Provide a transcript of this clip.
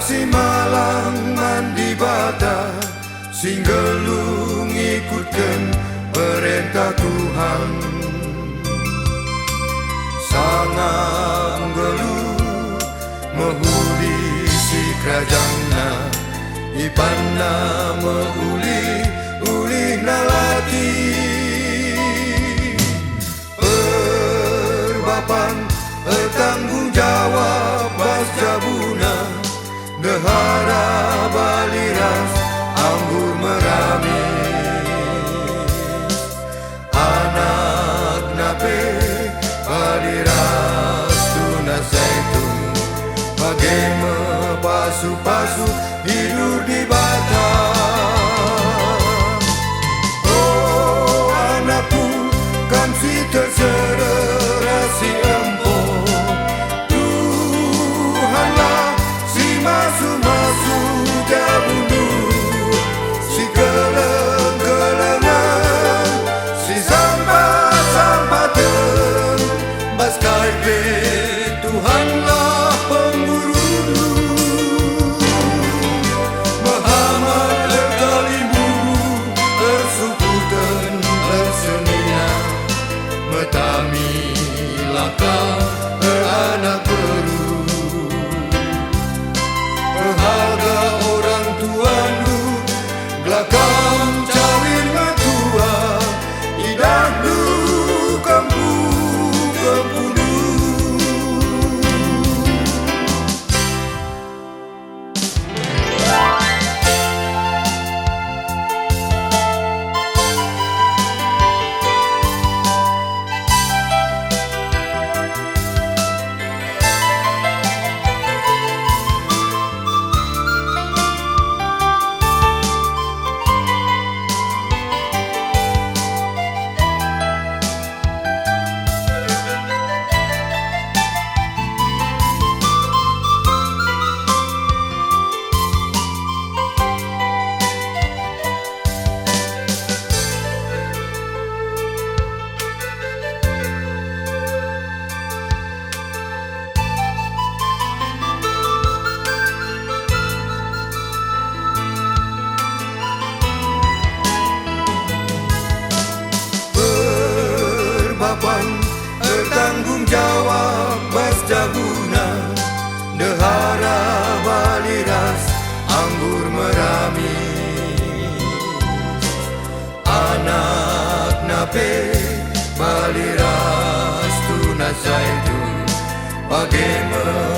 si malang mandi bata, singgelung ikutkan perintah Tuhan. Sangang geluh menghuli si kerajana, ipanna menguli-uli nalati. Perbapan tanggung jawab bas jabuna, dehara baliras anggur meramis. Anak nape baliras tunas zaitun, bagaimana pasu-pasu hidup di batang. Oh anakku, kan si terserah si empo, Tuhanlah si masuk-masuk jabunu, si keleng-kelengan, si sampah-sampah ten, bas kaipe Tuhanlah pemburu. Muhammad lekalimburu tersukutan tersenina, metami lakang anak beru. Berharga orang tuandu, gelakang cawin matua, idah du kampung-kampung. Bertanggung jawab bas jabuna, dehara baliras anggur meramis. Anak nape baliras tunas zaitun, bagaimana